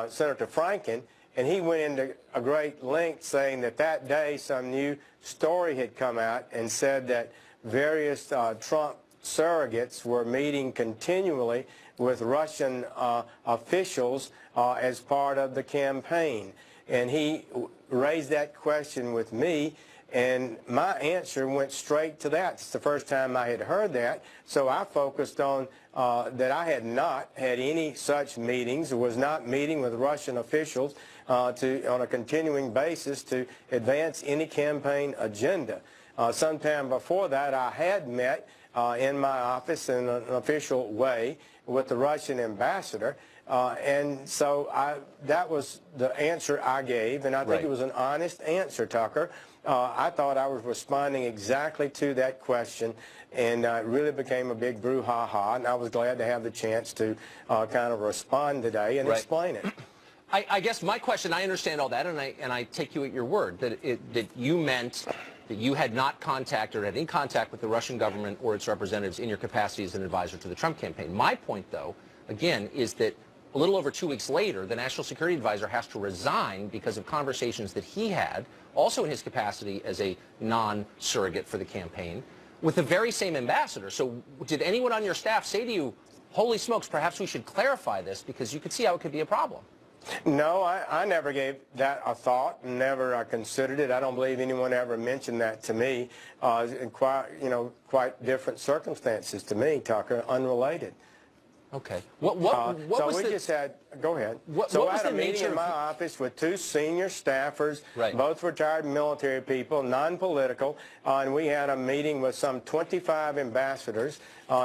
Senator Franken, and he went into a great length saying that that day some new story had come out and said that various Trump surrogates were meeting continually with Russian officials as part of the campaign. And he raised that question with me, and my answer went straight to that. It's the first time I had heard that, so I focused on that I had not had any such meetings, was not meeting with Russian officials on a continuing basis to advance any campaign agenda. Sometime before that, I had met in my office in an official way with the Russian ambassador, and so that was the answer I gave, and I think it was an honest answer, Tucker. I thought I was responding exactly to that question, and it really became a big brouhaha, and I was glad to have the chance to kind of respond today and explain it. I guess my question, I understand all that, and I take you at your word, that you meant that you had not contacted or had any contact with the Russian government or its representatives in your capacity as an advisor to the Trump campaign. My point, though, again, is that a little over 2 weeks later, the National Security Advisor has to resign because of conversations that he had, also in his capacity as a non-surrogate for the campaign, with the very same ambassador. So did anyone on your staff say to you, holy smokes, perhaps we should clarify this, because you could see how it could be a problem? No, I never gave that a thought, never considered it. I don't believe anyone ever mentioned that to me. In quite different circumstances to me, Tucker, unrelated. Okay. Just had, go ahead. So I had a meeting in my office with two senior staffers, both retired military people, non-political, and we had a meeting with some 25 ambassadors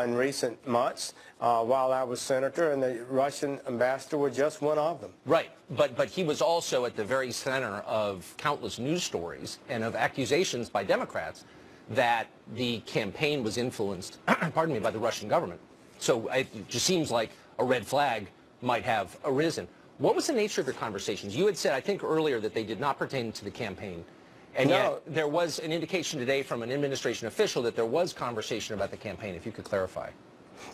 in recent months while I was senator, and the Russian ambassador was just one of them. Right, but he was also at the very center of countless news stories and of accusations by Democrats that the campaign was influenced, pardon me, by the Russian government. So it just seems like a red flag might have arisen. What was the nature of your conversations? You had said, I think earlier, that they did not pertain to the campaign. And yet there was an indication today from an administration official that there was conversation about the campaign, if you could clarify.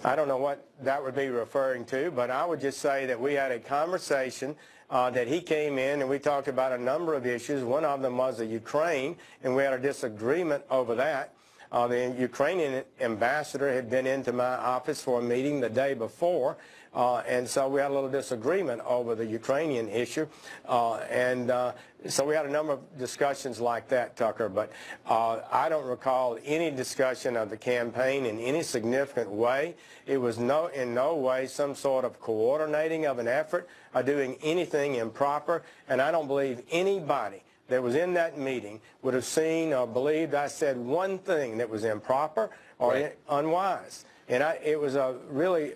I don't know what that would be referring to, but I would just say that we had a conversation that he came in and we talked about a number of issues. One of them was the Ukraine, and we had a disagreement over that. The Ukrainian ambassador had been into my office for a meeting the day before, and so we had a little disagreement over the Ukrainian issue, so we had a number of discussions like that, Tucker, but I don't recall any discussion of the campaign in any significant way. It was in no way some sort of coordinating of an effort or doing anything improper, and I don't believe anybody that was in that meeting would have seen or believed I said one thing that was improper or unwise. And it was really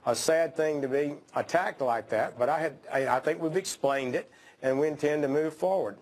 a sad thing to be attacked like that, but I think we've explained it, and we intend to move forward.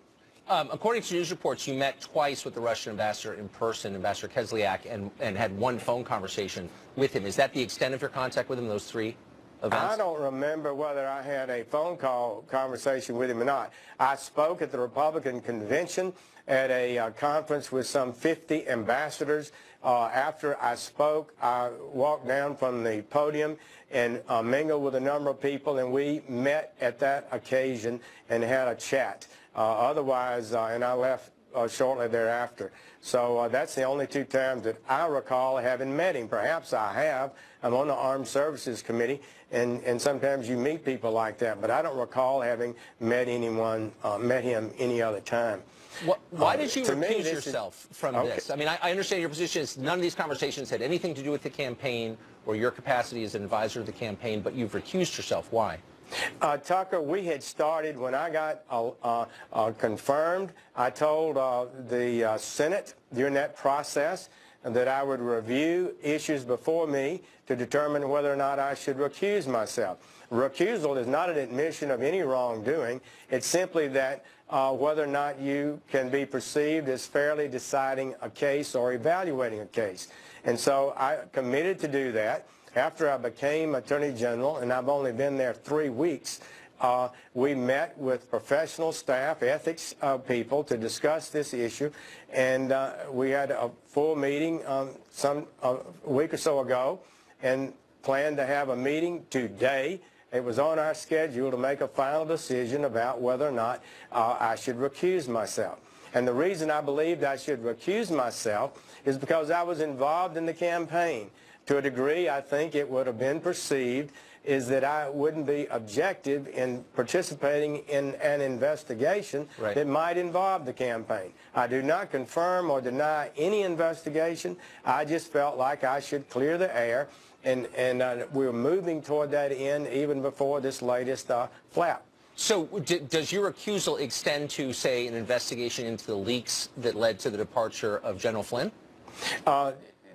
According to news reports, you met twice with the Russian ambassador in person, Ambassador Kislyak, and had one phone conversation with him. Is that the extent of your contact with him, those three events? I don't remember whether I had a phone call conversation with him or not. I spoke at the Republican convention at a conference with some 50 ambassadors. After I spoke, I walked down from the podium and mingled with a number of people, and we met at that occasion and had a chat. Otherwise, and I left shortly thereafter. So that's the only two times that I recall having met him. Perhaps I have. I'm on the Armed Services Committee, and sometimes you meet people like that, but I don't recall having met him any other time. Why did you recuse yourself from this? I mean, I understand your position is none of these conversations had anything to do with the campaign or your capacity as an advisor of the campaign, but you've recused yourself. Why? Tucker, we had started when I got confirmed. I told the Senate during that process that I would review issues before me to determine whether or not I should recuse myself. Recusal is not an admission of any wrongdoing. It's simply that whether or not you can be perceived as fairly deciding a case or evaluating a case. And so I committed to do that. After I became Attorney General, and I've only been there 3 weeks, we met with professional staff, ethics people, to discuss this issue, and we had a full meeting a week or so ago, and plan to have a meeting today it was on our schedule to make a final decision about whether or not I should recuse myself. And the reason I believed I should recuse myself is because I was involved in the campaign. To a degree, I think it would have been perceived is that I wouldn't be objective in participating in an investigation that might involve the campaign. I do not confirm or deny any investigation. I just felt like I should clear the air, and we're moving toward that end even before this latest flap. So does your recusal extend to, say, an investigation into the leaks that led to the departure of General Flynn?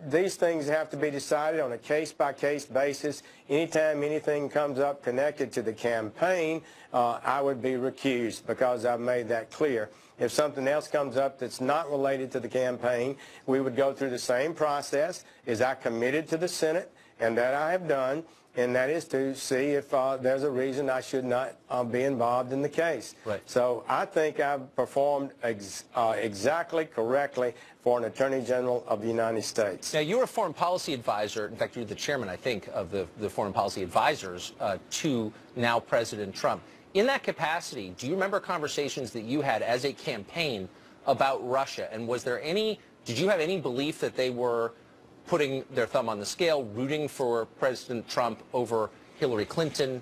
These things have to be decided on a case-by-case basis. Anytime anything comes up connected to the campaign, I would be recused because I've made that clear. If something else comes up that's not related to the campaign, we would go through the same process as I committed to the Senate, and that I have done, and that is to see if there's a reason I should not be involved in the case. So I think I've performed exactly correctly for an Attorney General of the United States. Now, you're a foreign policy advisor. In fact, you're the chairman, I think, of the foreign policy advisors to now President Trump. In that capacity, do you remember conversations that you had as a campaign about Russia? And did you have any belief that they were putting their thumb on the scale, rooting for President Trump over Hillary Clinton?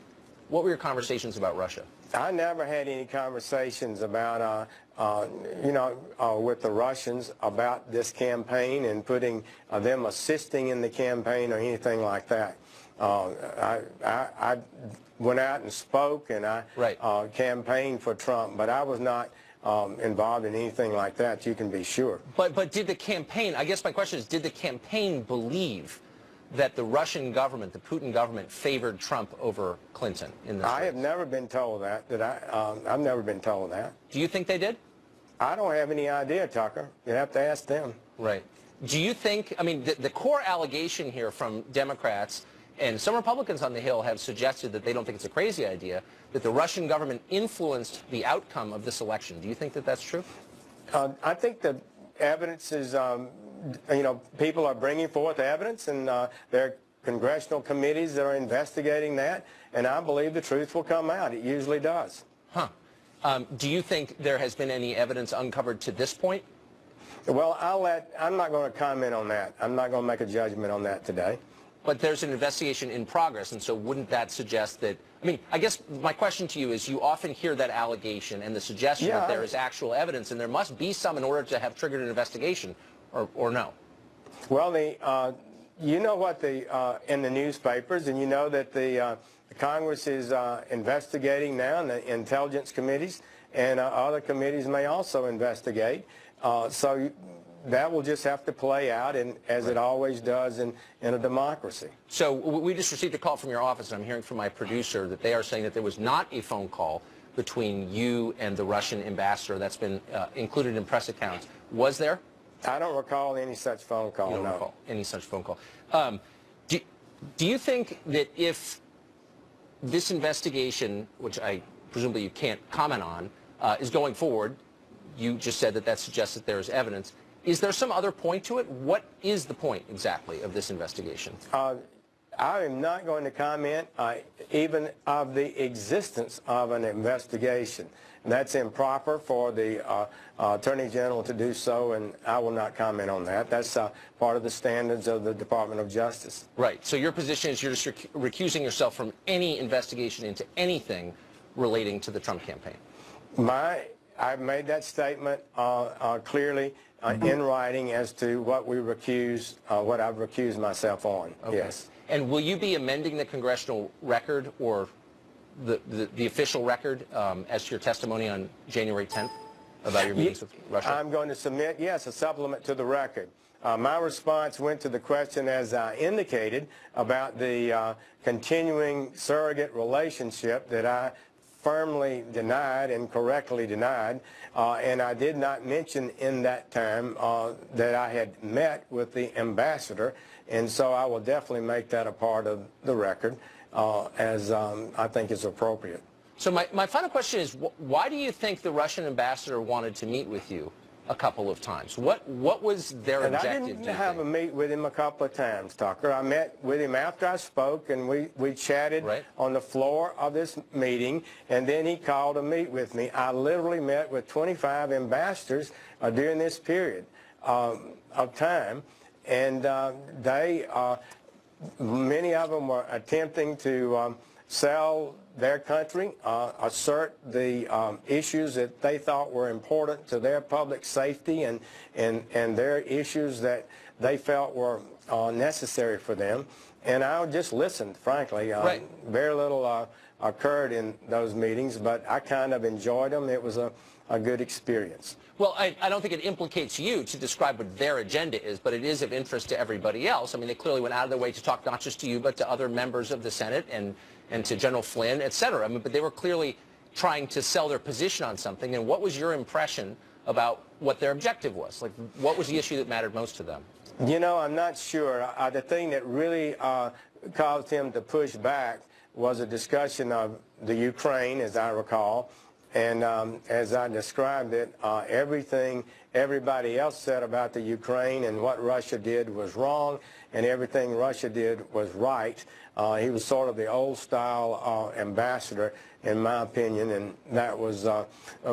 What were your conversations about Russia? I never had any conversations about, with the Russians about this campaign and putting them assisting in the campaign or anything like that. I went out and spoke, and I campaigned for Trump, but I was not involved in anything like that, you can be sure. But did the campaign, I guess my question is, did the campaign believe that the Russian government, the Putin government, favored Trump over Clinton in this race? I have never been told that. I've never been told that. Do you think they did? I don't have any idea, Tucker. You have to ask them. Right. Do you think, I mean, the core allegation here from Democrats and some Republicans on the Hill have suggested that they don't think it's a crazy idea, that the Russian government influenced the outcome of this election. Do you think that that's true? I think the evidence is, people are bringing forth evidence, and there are congressional committees that are investigating that, and I believe the truth will come out. It usually does. Huh. Do you think there has been any evidence uncovered to this point? Well, I'm not going to comment on that. I'm not going to make a judgment on that today. But there's an investigation in progress, and so wouldn't that suggest that, I mean, I guess my question to you is, you often hear that allegation and the suggestion that there is actual evidence, and there must be some in order to have triggered an investigation, or no? Well, you know what in the newspapers, and you know that the Congress is investigating now, and the intelligence committees and other committees may also investigate. So that will just have to play out, as it always does in a democracy. So we just received a call from your office, and I'm hearing from my producer that they are saying that there was not a phone call between you and the Russian ambassador that's been included in press accounts. Was there? I don't recall any such phone call, You don't recall any such phone call. Do you think that if this investigation, which I presumably you can't comment on, is going forward, you just said that suggests that there is evidence, is there some other point to it? What is the point exactly of this investigation? I am not going to comment even of the existence of an investigation. That's improper for the Attorney General to do so, and I will not comment on that. That's part of the standards of the Department of Justice. Right. So your position is you're just recusing yourself from any investigation into anything relating to the Trump campaign. I've made that statement clearly in writing as to what I've recused myself on. Okay. Yes. And will you be amending the congressional record or the official record as to your testimony on January 10th about your meetings with Russia? I'm going to submit, yes, a supplement to the record. My response went to the question, as I indicated, about the continuing surrogate relationship that I firmly denied and correctly denied, and I did not mention in that time that I had met with the ambassador, and so I will definitely make that a part of the record as I think is appropriate. So my final question is, why do you think the Russian ambassador wanted to meet with you a couple of times. What was their And objective? I didn't have a meet with him a couple of times, Tucker. I met with him after I spoke, and we chatted on the floor of this meeting, and then he called to meet with me. I literally met with 25 ambassadors during this period of time, and many of them were attempting to sell their country, assert the issues that they thought were important to their public safety and their issues that they felt were necessary for them. And I just listened, frankly. Very little occurred in those meetings, but I kind of enjoyed them. It was a good experience. Well, I don't think it implicates you to describe what their agenda is, but it is of interest to everybody else. I mean, they clearly went out of their way to talk not just to you, but to other members of the Senate and to General Flynn, et cetera. I mean, but they were clearly trying to sell their position on something. And what was your impression about what their objective was? Like, what was the issue that mattered most to them? You know, I'm not sure. The thing that really caused him to push back was a discussion of the Ukraine, as I recall. And as I described it, everything everybody else said about the Ukraine and what Russia did was wrong, and everything Russia did was right. He was sort of the old-style ambassador, in my opinion, and that was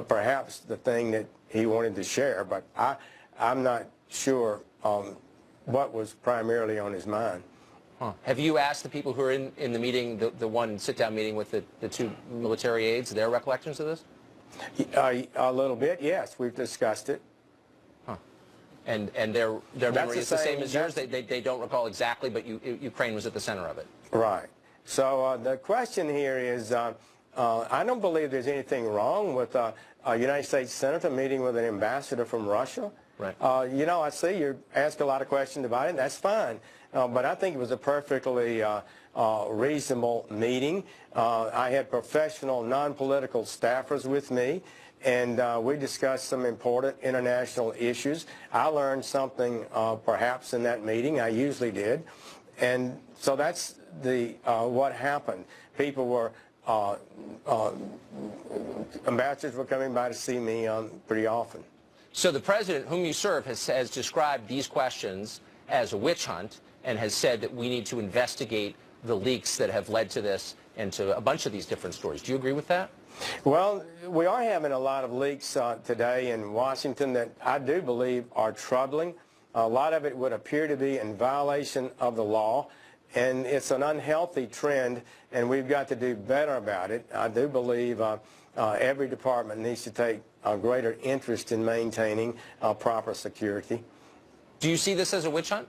perhaps the thing that he wanted to share. But I'm not sure what was primarily on his mind. Huh. Have you asked the people who are in the meeting, the one sit-down meeting with the two military aides, their recollections of this? A little bit, yes. We've discussed it. Huh. And their memory is the same as yours? They don't recall exactly, but Ukraine was at the center of it. Right. So the question here is, I don't believe there's anything wrong with a United States senator meeting with an ambassador from Russia. Right. You know, I see you ask a lot of questions about it, and that's fine. But I think it was a perfectly reasonable meeting. I had professional, non-political staffers with me, and we discussed some important international issues. I learned something perhaps in that meeting. I usually did. And so that's what happened. People were, ambassadors were coming by to see me pretty often. So the president, whom you serve, has described these questions as a witch hunt and has said that we need to investigate the leaks that have led to this and to a bunch of these different stories. Do you agree with that? Well, we are having a lot of leaks today in Washington that I do believe are troubling. A lot of it would appear to be in violation of the law, and it's an unhealthy trend, and we've got to do better about it. I do believe every department needs to take a greater interest in maintaining proper security. Do you see this as a witch hunt?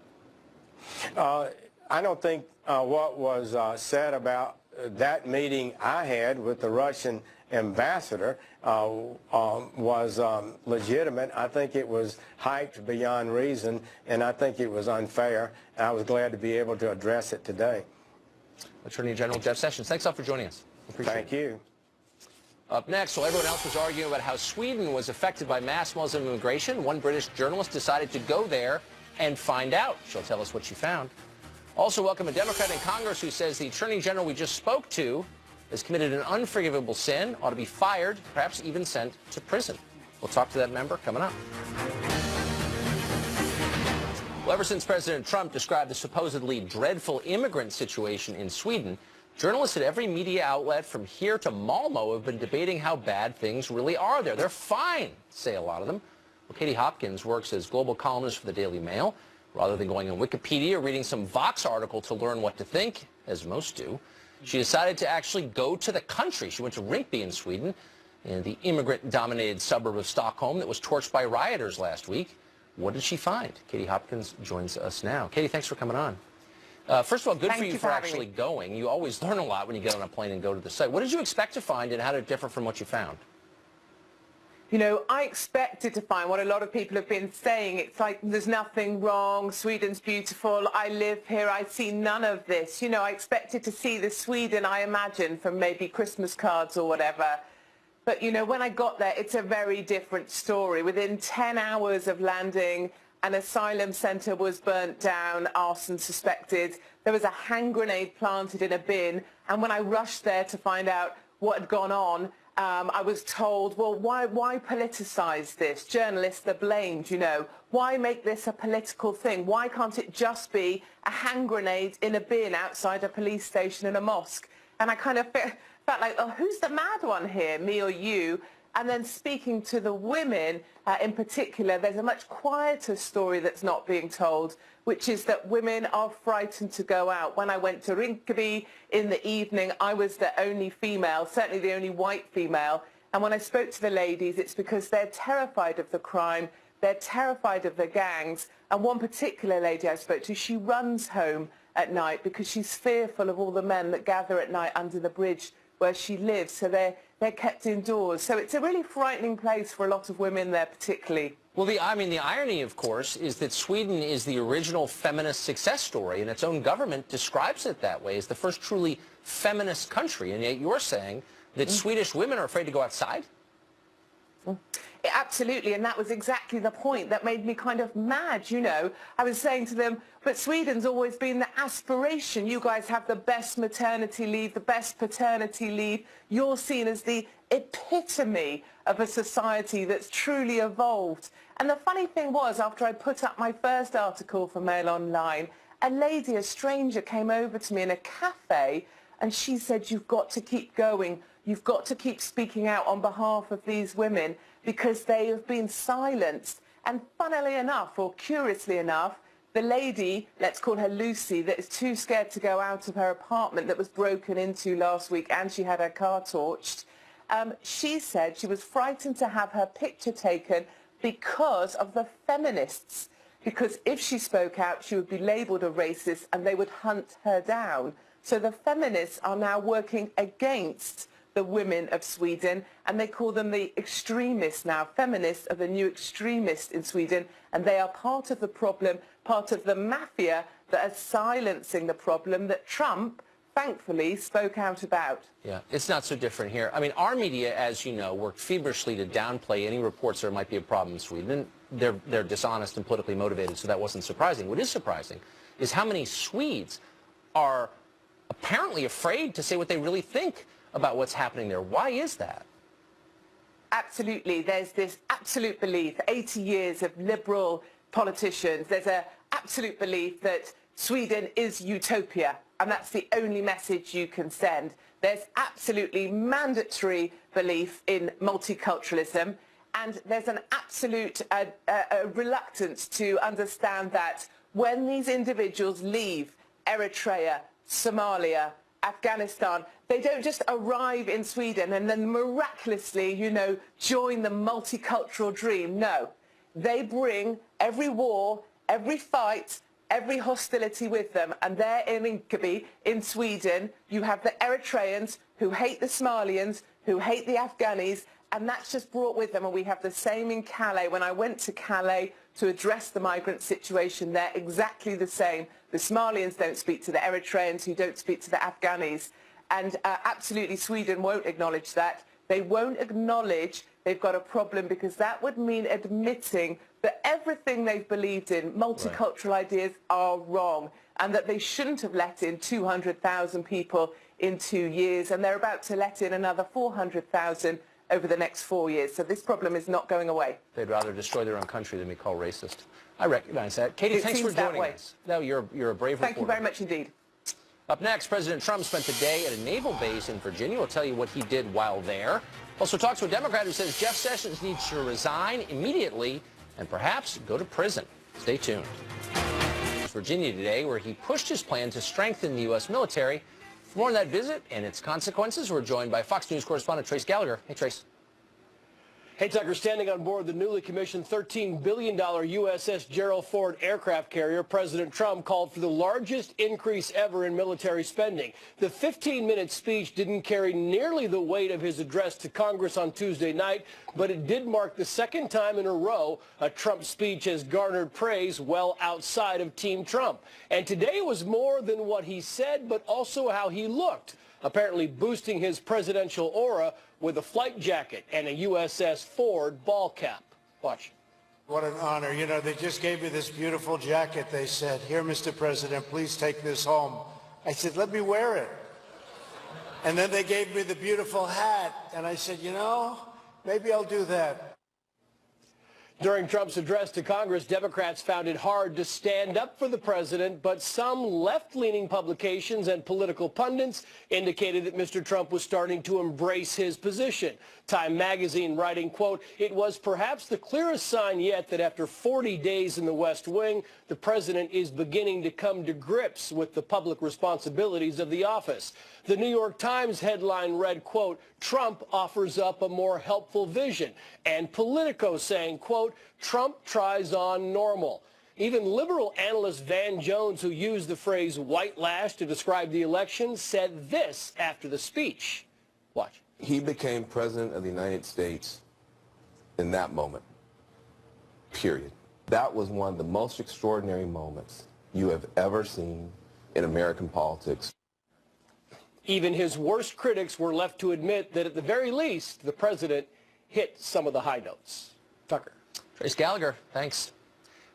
I don't think what was said about that meeting I had with the Russian ambassador was legitimate. I think it was hyped beyond reason, and I think it was unfair. And I was glad to be able to address it today. Attorney General Jeff Sessions, thanks all for joining us. Thank you. Up next, while everyone else was arguing about how Sweden was affected by mass Muslim immigration, one British journalist decided to go there and find out. She'll tell us what she found. Also, welcome a Democrat in Congress who says the Attorney General we just spoke to has committed an unforgivable sin, ought to be fired, perhaps even sent to prison. We'll talk to that member coming up. Well, ever since President Trump described the supposedly dreadful immigrant situation in Sweden, journalists at every media outlet from here to Malmo have been debating how bad things really are there. They're fine, say a lot of them. Well, Katie Hopkins works as global columnist for the Daily Mail. Rather than going on Wikipedia or reading some Vox article to learn what to think, as most do, she decided to actually go to the country. She went to Rinkeby in Sweden, in the immigrant-dominated suburb of Stockholm that was torched by rioters last week. What did she find? Katie Hopkins joins us now. Katie, thanks for coming on. First of all, good for you for actually going. You always learn a lot when you get on a plane and go to the site. What did you expect to find, and how did it differ from what you found? You know, I expected to find what a lot of people have been saying. It's like, there's nothing wrong, Sweden's beautiful, I live here, I see none of this. You know, I expected to see the Sweden I imagine from maybe Christmas cards or whatever. But, you know, when I got there, it's a very different story. Within 10 hours of landing, an asylum centre was burnt down, arson suspected. There was a hand grenade planted in a bin. And when I rushed there to find out what had gone on, I was told, well, why politicise this? Journalists are blamed, you know. Why make this a political thing? Why can't it just be a hand grenade in a bin outside a police station in a mosque? And I kind of felt like, oh, who's the mad one here, me or you? And then speaking to the women in particular, there's a much quieter story that's not being told, which is that women are frightened to go out. When I went to Rinkeby in the evening, I was the only female, certainly the only white female. And when I spoke to the ladies, it's because they're terrified of the crime, they're terrified of the gangs. And one particular lady I spoke to, she runs home at night because she's fearful of all the men that gather at night under the bridge where she lives. So they're kept indoors. So it's a really frightening place for a lot of women there particularly. Well, the irony, of course, is that Sweden is the original feminist success story, and its own government describes it that way as the first truly feminist country. And yet you're saying that Swedish women are afraid to go outside? Absolutely, and that was exactly the point that made me kind of mad, you know. I was saying to them, but Sweden's always been the aspiration. You guys have the best maternity leave, the best paternity leave. You're seen as the epitome of a society that's truly evolved. And the funny thing was, after I put up my first article for Mail Online, a lady, a stranger, came over to me in a cafe and she said, you've got to keep going. You've got to keep speaking out on behalf of these women because they have been silenced. And funnily enough, or curiously enough, the lady, let's call her Lucy, that is too scared to go out of her apartment that was broken into last week and she had her car torched, she said she was frightened to have her picture taken because of the feminists. Because if she spoke out, she would be labelled a racist and they would hunt her down. So the feminists are now working against the women of Sweden, and they call them the extremists now. Feminists are the new extremists in Sweden, and they are part of the problem, part of the mafia that are silencing the problem that Trump, thankfully, spoke out about. Yeah, it's not so different here. I mean, our media, as you know, worked feverishly to downplay any reports there might be a problem in Sweden. They're dishonest and politically motivated, so that wasn't surprising. What is surprising is how many Swedes are apparently afraid to say what they really think about what's happening there. Why is that? Absolutely. There's this absolute belief, 80 years of liberal politicians, there's an absolute belief that Sweden is utopia, and that's the only message you can send. There's absolutely mandatory belief in multiculturalism, and there's an absolute reluctance to understand that when these individuals leave Eritrea, Somalia, Afghanistan, they don't just arrive in Sweden and then miraculously, you know, join the multicultural dream. No, they bring every war, every fight, every hostility with them. And there in Rinkeby, in Sweden, you have the Eritreans who hate the Somalians, who hate the Afghanis, and that's just brought with them. And we have the same in Calais. When I went to Calais to address the migrant situation, they're exactly the same. The Somalians don't speak to the Eritreans, who don't speak to the Afghanis. And absolutely, Sweden won't acknowledge that. They won't acknowledge they've got a problem, because that would mean admitting that everything they've believed in, multicultural ideas, are wrong, and that they shouldn't have let in 200,000 people in 2 years, and they're about to let in another 400,000 over the next 4 years. So this problem is not going away. They'd rather destroy their own country than be called racist. I recognize that. Katie, thanks for joining us. No, you're a brave reporter. Thank you very much indeed. Up next, President Trump spent the day at a naval base in Virginia. We'll tell you what he did while there. Also talk to a Democrat who says Jeff Sessions needs to resign immediately and perhaps go to prison. Stay tuned. It's Virginia today, where he pushed his plan to strengthen the U.S. military. For more on that visit and its consequences, we're joined by Fox News correspondent Trace Gallagher. Hey, Trace. Hey, Tucker, standing on board the newly commissioned $13 billion USS Gerald Ford aircraft carrier, President Trump called for the largest increase ever in military spending. The 15-minute speech didn't carry nearly the weight of his address to Congress on Tuesday night, but it did mark the second time in a row a Trump speech has garnered praise well outside of Team Trump. And today was more than what he said, but also how he looked, apparently boosting his presidential aura with a flight jacket and a USS Ford ball cap. Watch. What an honor. You know, they just gave me this beautiful jacket. They said, "Here, Mr. President, please take this home." I said, "Let me wear it." And then they gave me the beautiful hat, and I said, you know, maybe I'll do that. During Trump's address to Congress, Democrats found it hard to stand up for the president, but some left-leaning publications and political pundits indicated that Mr. Trump was starting to embrace his position. Time magazine writing, quote, "It was perhaps the clearest sign yet that after 40 days in the West Wing, the president is beginning to come to grips with the public responsibilities of the office." The New York Times headline read, quote, "Trump offers up a more helpful vision." And Politico saying, quote, "Trump tries on normal." Even liberal analyst Van Jones, who used the phrase white lash to describe the election, said this after the speech. Watch. He became president of the United States in that moment, period. That was one of the most extraordinary moments you have ever seen in American politics. Even his worst critics were left to admit that at the very least, the president hit some of the high notes. Tucker. Trace Gallagher, thanks.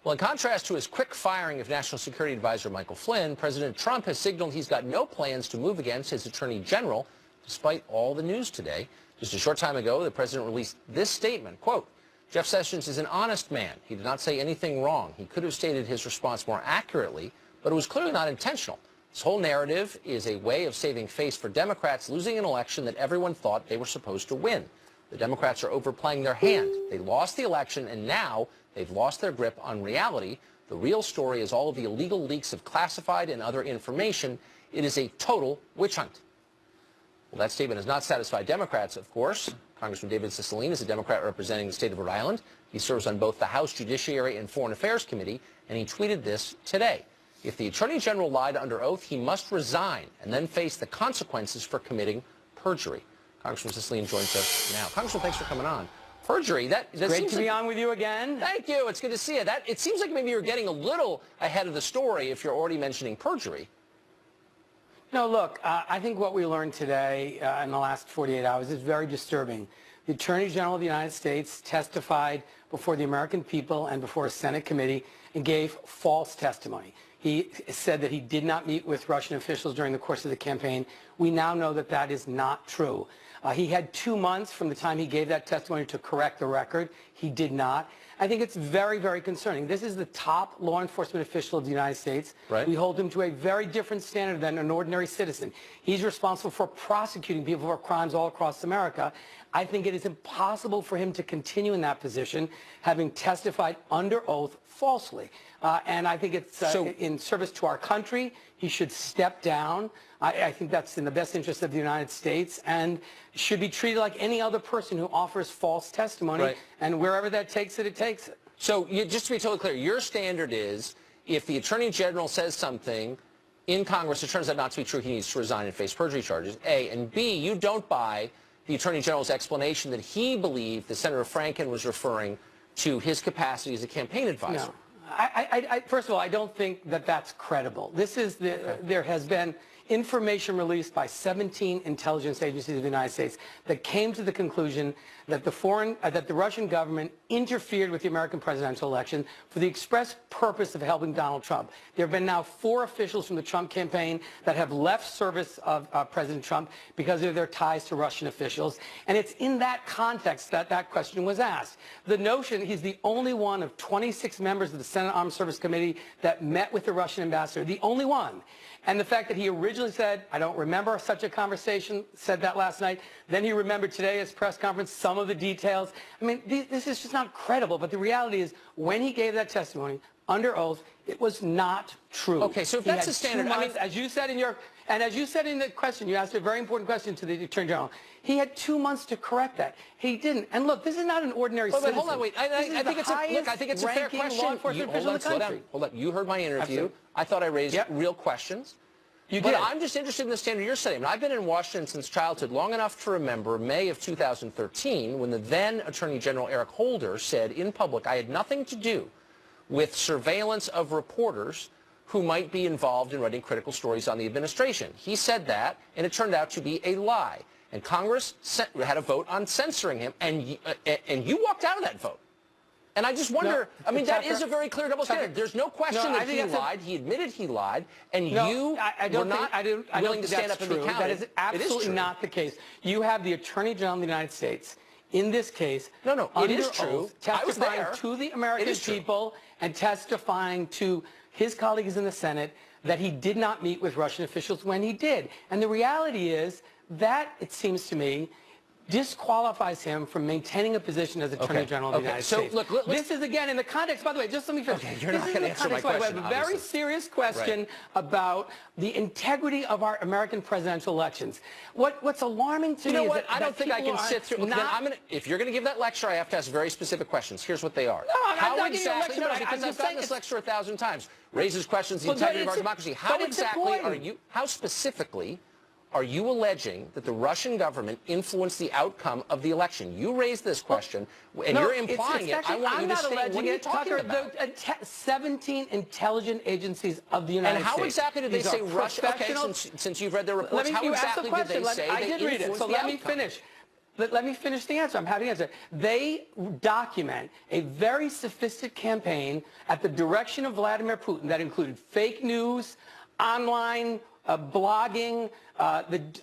Well, in contrast to his quick firing of National Security Advisor Michael Flynn, President Trump has signaled he's got no plans to move against his attorney general, despite all the news today. Just a short time ago, the president released this statement, quote, "Jeff Sessions is an honest man. He did not say anything wrong. He could have stated his response more accurately, but it was clearly not intentional. This whole narrative is a way of saving face for Democrats losing an election that everyone thought they were supposed to win. The Democrats are overplaying their hand. They lost the election, and now they've lost their grip on reality. The real story is all of the illegal leaks of classified and other information. It is a total witch hunt." Well, that statement has not satisfied Democrats, of course. Congressman David Cicilline is a Democrat representing the state of Rhode Island. He serves on both the House Judiciary and Foreign Affairs Committee, and he tweeted this today. "If the Attorney General lied under oath, he must resign and then face the consequences for committing perjury." Congressman Cicilline joins us now. Congressman, thanks for coming on. Perjury, that great to be on with you again. Thank you. It's good to see you. It seems like maybe you're getting a little ahead of the story if you're already mentioning perjury. No, look, I think what we learned today in the last 48 hours is very disturbing. The Attorney General of the United States testified before the American people and before a Senate committee and gave false testimony. He said that he did not meet with Russian officials during the course of the campaign. We now know that that is not true. He had 2 months from the time he gave that testimony to correct the record. He did not. I think it's very, very concerning. This is the top law enforcement official of the United States. Right. We hold him to a very different standard than an ordinary citizen. He's responsible for prosecuting people for crimes all across America. I think it is impossible for him to continue in that position, having testified under oath falsely. And I think it's in service to our country. He should step down. I think that's in the best interest of the United States and should be treated like any other person who offers false testimony. Right. And wherever that takes it, it takes it. So just to be totally clear, your standard is if the Attorney General says something in Congress, it turns out not to be true, he needs to resign and face perjury charges, A. And B, you don't buy the Attorney General's explanation that he believed that Senator Franken was referring to his capacity as a campaign advisor. No. First of all, I don't think that that's credible. There has been information released by 17 intelligence agencies of the United States that came to the conclusion that the Russian government interfered with the American presidential election for the express purpose of helping Donald Trump. There have been now 4 officials from the Trump campaign that have left service of President Trump because of their ties to Russian officials. And it's in that context that that question was asked. The notion he's the only one of 26 members of the Senate Armed Service Committee that met with the Russian ambassador, the only one. And the fact that he originally said, I don't remember such a conversation, said that last night. Then he remembered today at his press conference some of the details. I mean, this is just not credible. But the reality is, when he gave that testimony under oath, it was not true. Okay, so if that's the standard, I mean, as you said in the question, you asked a very important question to the Attorney General. He had 2 months to correct that. He didn't. And look, this is not an ordinary citizen. But hold on, wait. I think it's a fair question. Law enforcement official in the country. Hold on. You heard my interview. Absolutely. I thought I raised real questions. You but did. I'm just interested in the standard you're setting. I've been in Washington since childhood, long enough to remember May of 2013 when the then Attorney General Eric Holder said in public, I had nothing to do with surveillance of reporters who might be involved in writing critical stories on the administration. He said that, and it turned out to be a lie. And Congress had a vote on censoring him, and you walked out of that vote. And I just wonder, I mean, that Tucker, is a very clear double standard. There's no question that he lied. He admitted he lied. And you were not willing to stand up and be counted. That is absolutely not the case. You have the Attorney General of the United States, in this case, it is true. Testifying to the American people and testifying to his colleagues in the Senate that he did not meet with Russian officials when he did. And the reality is that, it seems to me, disqualifies him from maintaining a position as Attorney General of the United States. Look, this is, again, in the context, by the way, just let me finish. You're not going to answer my question, We have a very serious question about the integrity of our American presidential elections. What's alarming to me is that I don't think I can sit through. If you're going to give that lecture, I have to ask very specific questions. Here's what they are. No, I'm not giving you a lecture, because I've gotten this lecture 1,000 times. Raises questions the integrity of our democracy. How exactly are you, how specifically are you alleging that the Russian government influenced the outcome of the election? You raised this question, and you're implying it. I want you to say, what are you talking about? 17 intelligence agencies of the United States. And how exactly did they say Russia? Okay, since you've read their reports, how exactly did they say I did read it, so let me finish. Let me finish the answer. I'm happy to answer. They document a very sophisticated campaign at the direction of Vladimir Putin that included fake news, online blogging,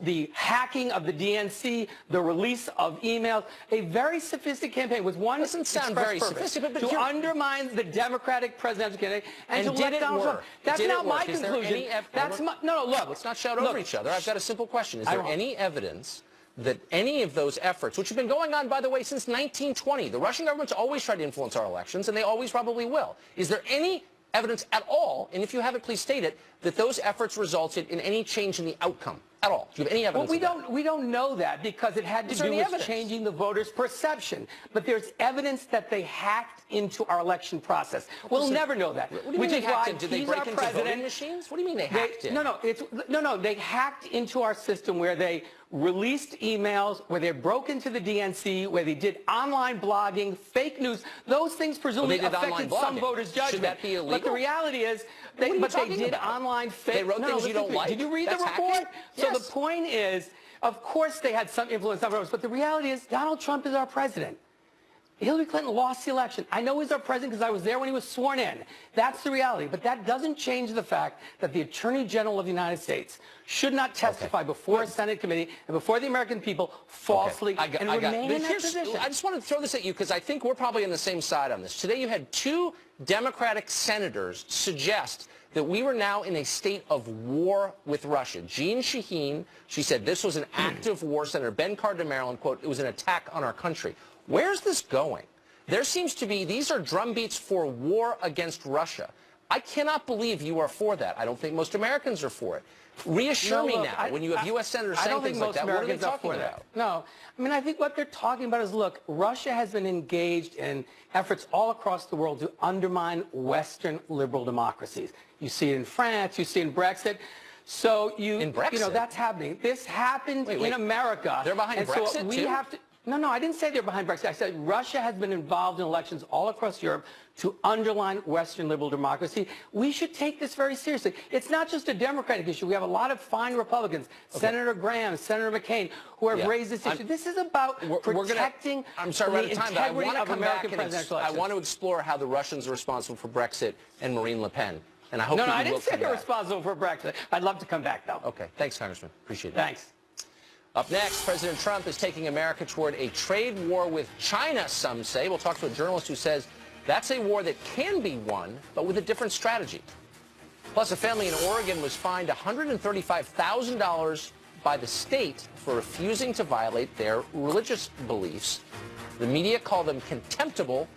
the hacking of the DNC, the release of emails, a very sophisticated campaign with one doesn't sound very sophisticated, but to undermine the Democratic presidential candidate and to let Donald Trump. That's not my conclusion. That's my, no, look. Let's not shout over each other. I've got a simple question. Is there any evidence that any of those efforts, which have been going on, by the way, since 1920, the Russian government's always tried to influence our elections, and they always probably will. Is there any evidence at all, and if you have it, please state it, that those efforts resulted in any change in the outcome at all? Do you have any evidence? Well, we don't know that because it had to do with changing the voters' perception. But there's evidence that they hacked into our election process. We'll never know that. What do you mean they hacked in? Did they break into voting machines? What do you mean they hacked in? No, they hacked into our system where they released emails, where they broke into the DNC, where they did online blogging, fake news. Those things presumably affected some voters' judgment. Should that be illegal? But the reality is, they did online fake. They wrote things you don't like. Did you read the report? So the point is, of course they had some influence on voters, but the reality is Donald Trump is our president. Hillary Clinton lost the election. I know he's our president because I was there when he was sworn in. That's the reality. But that doesn't change the fact that the Attorney General of the United States should not testify before a Senate committee and before the American people falsely and remain in that position. I just want to throw this at you because I think we're probably on the same side on this. Today you had two Democratic senators suggest that we were now in a state of war with Russia. Jean Shaheen, she said this was an active war. Senator Ben Cardin of Maryland, quote, it was an attack on our country. Where's this going? There seems to be, these are drumbeats for war against Russia. I cannot believe you are for that. I don't think most Americans are for it. Reassure me now, when you have U.S. senators saying things like that, what are they talking about? No. I mean, I think what they're talking about is, look, Russia has been engaged in efforts all across the world to undermine Western liberal democracies. You see it in France, you see it in Brexit. So in Brexit? that's happening. This happened in America. They're behind Brexit, so we too? have to. No, I didn't say they're behind Brexit. I said Russia has been involved in elections all across Europe to underline Western liberal democracy. We should take this very seriously. It's not just a Democratic issue. We have a lot of fine Republicans, Senator Graham, Senator McCain, who have raised this issue. This is about protecting I'm sorry, we're out of time, but I want to come back and I want to explore how the Russians are responsible for Brexit and Marine Le Pen. And I hope I didn't say they're responsible for Brexit. I'd love to come back, though. Okay. Thanks, Congressman. Appreciate it. Thanks. Up next, President Trump is taking America toward a trade war with China, some say. We'll talk to a journalist who says that's a war that can be won, but with a different strategy. Plus, a family in Oregon was fined $135,000 by the state for refusing to violate their religious beliefs. The media call them contemptible.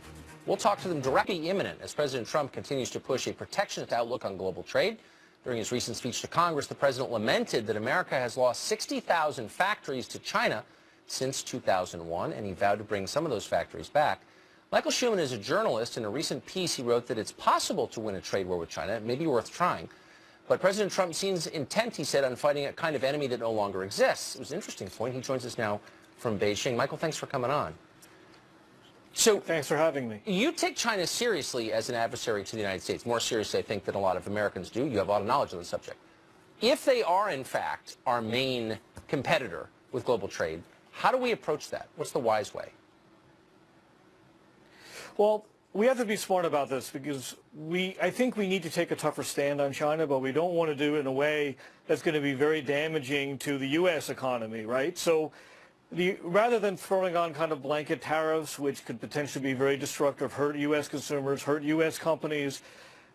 We'll talk to them directly imminent as President Trump continues to push a protectionist outlook on global trade. During his recent speech to Congress, the president lamented that America has lost 60,000 factories to China since 2001, and he vowed to bring some of those factories back. Michael Schuman is a journalist. In a recent piece, he wrote that it's possible to win a trade war with China. It may be worth trying. But President Trump seems intent, he said, on fighting a kind of enemy that no longer exists. It was an interesting point. He joins us now from Beijing. Michael, thanks for coming on. So, thanks for having me. You take China seriously as an adversary to the United States, more seriously, I think, than a lot of Americans do. You have a lot of knowledge on the subject. If they are, in fact, our main competitor with global trade, how do we approach that? What's the wise way? Well, we have to be smart about this because I think we need to take a tougher stand on China, but we don't want to do it in a way that's going to be very damaging to the U.S. economy, right? So rather than throwing on kind of blanket tariffs, which could potentially be very destructive, hurt U.S. consumers, hurt U.S. companies,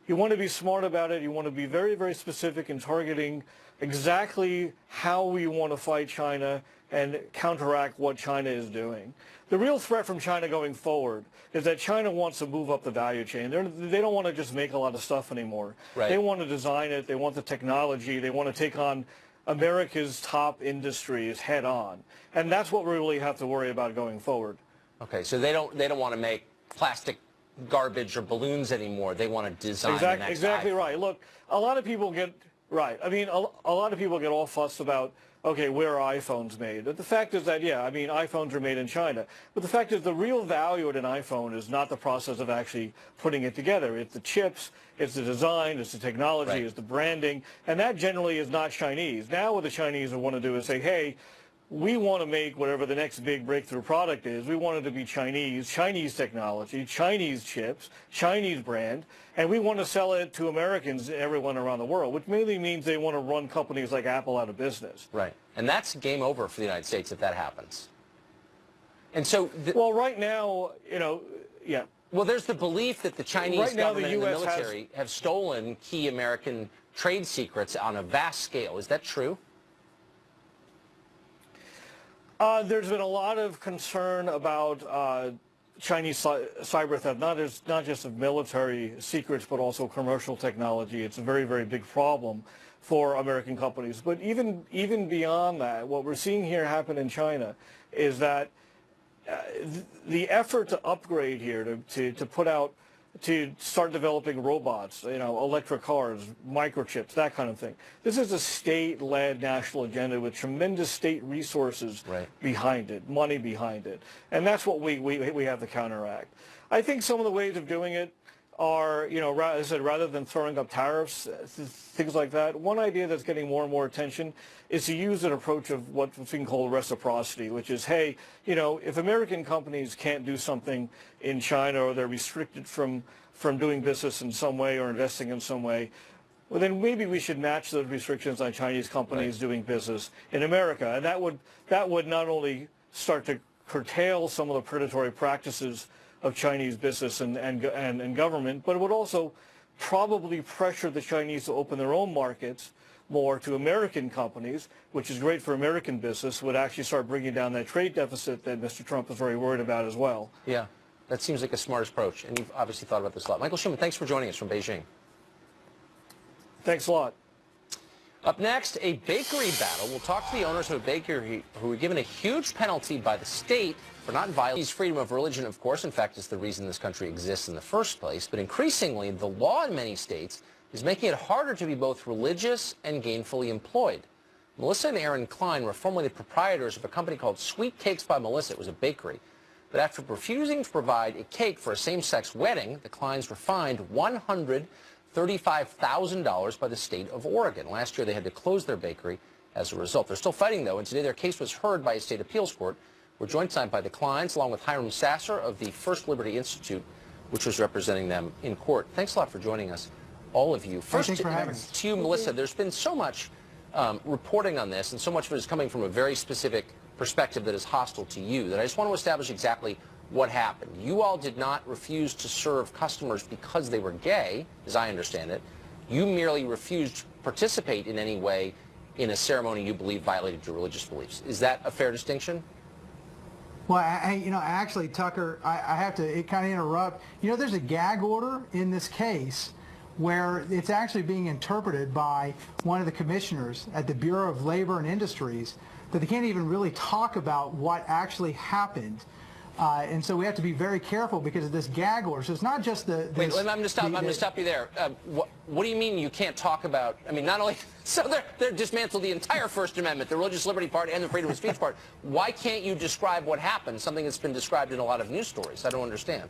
you want to be smart about it. You want to be very, very specific in targeting exactly how we want to fight China and counteract what China is doing. The real threat from China going forward is that China wants to move up the value chain. They don't want to just make a lot of stuff anymore. Right. They want to design it. They want the technology. They want to take on America's top industries head on. And that's what we really have to worry about going forward. Okay, so they don't want to make plastic garbage or balloons anymore. They want to design the next Exactly iPhone. right. Look, a lot of people get a lot of people get all fussed about, okay, where are iPhones made? But the fact is that, yeah, I mean, iPhones are made in China. But the fact is the real value in an iPhone is not the process of actually putting it together. It's the chips, it's the design, it's the technology, Right. it's the branding, and that generally is not Chinese. Now what the Chinese want to do is say, hey, we want to make whatever the next big breakthrough product is. We want it to be Chinese technology, Chinese chips, Chinese brand, and we want to sell it to Americans, everyone around the world, which mainly means they want to run companies like Apple out of business. Right. And that's game over for the United States if that happens. And so... Well, right now, you know, yeah. Well, there's the belief that the Chinese Right now, government the and the US military have stolen key American trade secrets on a vast scale. Is that true? There's been a lot of concern about Chinese cyber theft, not just of military secrets, but also commercial technology. It's a very, very big problem for American companies. But even beyond that, what we're seeing here happen in China is that the effort to upgrade here, to start developing robots, you know, electric cars, microchips, that kind of thing. This is a state-led national agenda with tremendous state resources Right. behind it, money behind it. And that's what we have to counteract. I think some of the ways of doing it are, you know, as I said, rather than throwing up tariffs, things like that, one idea that's getting more and more attention is to use an approach of what's being called reciprocity, which is, hey, you know, if American companies can't do something in China or they're restricted from doing business in some way or investing in some way, well, then maybe we should match those restrictions on Chinese companies Right. doing business in America. And that would not only start to curtail some of the predatory practices of Chinese business and government, but it would also probably pressure the Chinese to open their own markets more to American companies, which is great for American business, would actually start bringing down that trade deficit that Mr. Trump is very worried about as well. Yeah. That seems like a smart approach, and you've obviously thought about this a lot. Michael Schumann, thanks for joining us from Beijing. Thanks a lot. Up next, a bakery battle. We'll talk to the owners of a bakery who were given a huge penalty by the state for not violating freedom of religion, of course. In fact, it's the reason this country exists in the first place. But increasingly, the law in many states is making it harder to be both religious and gainfully employed. Melissa and Aaron Klein were formerly the proprietors of a company called Sweet Cakes by Melissa. It was a bakery. But after refusing to provide a cake for a same-sex wedding, the Kleins were fined $135,000 by the state of Oregon. Last year, they had to close their bakery as a result. They're still fighting, though, and today their case was heard by a state appeals court. We're joined tonight by the Kleins, along with Hiram Sasser of the First Liberty Institute, which was representing them in court. Thanks a lot for joining us, all of you. First, thanks for having me. To you, Melissa, there's been so much reporting on this, and so much of it is coming from a very specific perspective that is hostile to you, that I just want to establish exactly what happened. You all did not refuse to serve customers because they were gay, as I understand it. You merely refused to participate in any way in a ceremony you believe violated your religious beliefs. Is that a fair distinction? Well, actually, Tucker, I have to kind of interrupt. You know, there's a gag order in this case where it's actually being interpreted by one of the commissioners at the Bureau of Labor and Industries that they can't even really talk about what actually happened. And so we have to be very careful because of this gag order. So it's not just the... Wait, I'm going to stop you there. What do you mean you can't talk about... I mean, not only... So they're dismantled the entire First Amendment, the religious liberty part and the freedom of speech part. Why can't you describe what happened, something that's been described in a lot of news stories? I don't understand.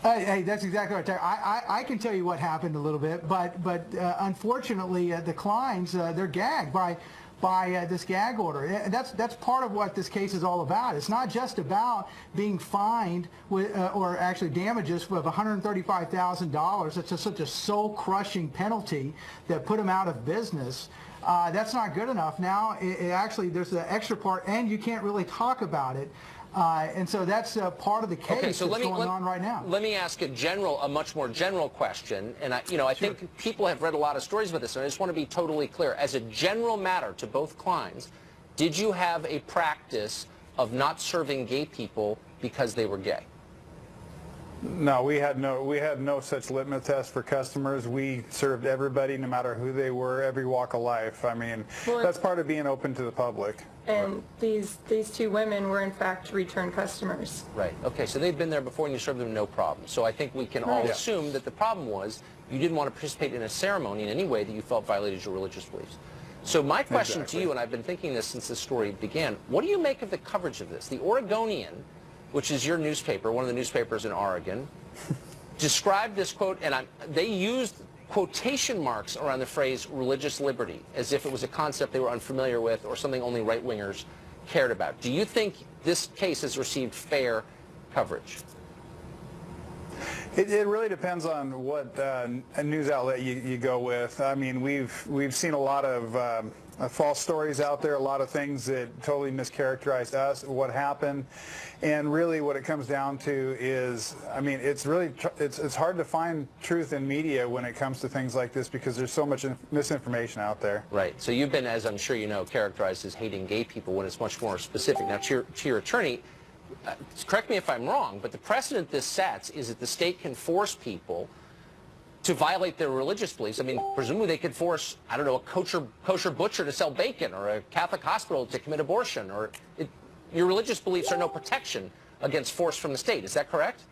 Hey, that's exactly right. I can tell you what happened a little bit, but unfortunately, the Kleins, they're gagged by by this gag order. And that's part of what this case is all about. It's not just about being fined with, or actually damages of $135,000. That's just such a soul-crushing penalty that put them out of business. That's not good enough. Now, it actually, there's the extra part, and you can't really talk about it. And so that's part of the case that's going on right now. Let me ask a much more general question. And I think people have read a lot of stories about this, and I just want to be totally clear. As a general matter to both clients, did you have a practice of not serving gay people because they were gay? No, we had no such litmus test for customers. We served everybody, no matter who they were, every walk of life. I mean, that's part of being open to the public. And these two women were in fact return customers. Right. Okay. So they've been there before, and you served them no problem. So I think we can all assume that the problem was you didn't want to participate in a ceremony in any way that you felt violated your religious beliefs. So my question to you, and I've been thinking this since this story began, what do you make of the coverage of this? The Oregonian, which is your newspaper, one of the newspapers in Oregon, described this quote, and they used quotation marks around the phrase religious liberty, as if it was a concept they were unfamiliar with or something only right-wingers cared about. Do you think this case has received fair coverage? It really depends on what news outlet you go with. I mean, we've seen a lot of false stories out there, a lot of things that totally mischaracterized us, what happened, and really what it comes down to is, I mean, it's hard to find truth in media when it comes to things like this because there's so much misinformation out there. Right. So you've been, as I'm sure you know, characterized as hating gay people when it's much more specific. Now, to your attorney, correct me if I'm wrong, but the precedent this sets is that the state can force people to violate their religious beliefs. I mean, presumably they could force, I don't know, a kosher butcher to sell bacon or a Catholic hospital to commit abortion. Or your religious beliefs are no protection against force from the state. Is that correct?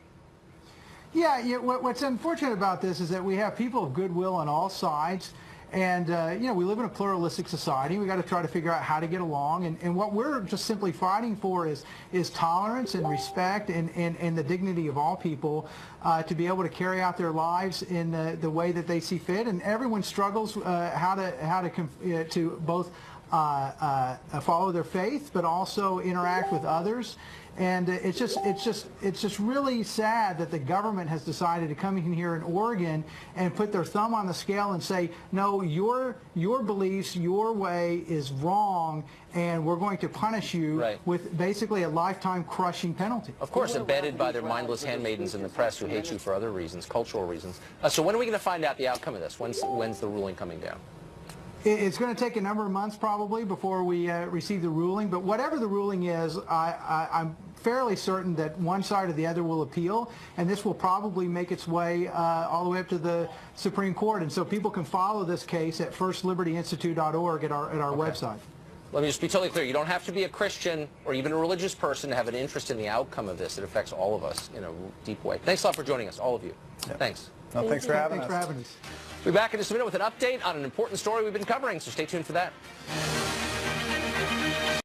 Yeah, what's unfortunate about this is that we have people of goodwill on all sides. And, we live in a pluralistic society. We've got to try to figure out how to get along. And what we're just simply fighting for is tolerance and respect and the dignity of all people to be able to carry out their lives in the way that they see fit. And everyone struggles how to both follow their faith, but also interact with others. And it's just really sad that the government has decided to come in here in Oregon and put their thumb on the scale and say, no, your beliefs, your way is wrong, and we're going to punish you with basically a lifetime crushing penalty. Of course, embedded by their mindless handmaidens in the press who hate you for other reasons, cultural reasons. So when are we going to find out the outcome of this? When's the ruling coming down? It's going to take a number of months probably before we receive the ruling, but whatever the ruling is, I'm fairly certain that one side or the other will appeal, and this will probably make its way all the way up to the Supreme Court. And so people can follow this case at firstlibertyinstitute.org at our website. Let me just be totally clear. You don't have to be a Christian or even a religious person to have an interest in the outcome of this. It affects all of us in a deep way. Thanks a lot for joining us, all of you. Thanks. No, thanks for having us. Thanks for having us. We'll be back in just a minute with an update on an important story we've been covering, so stay tuned for that.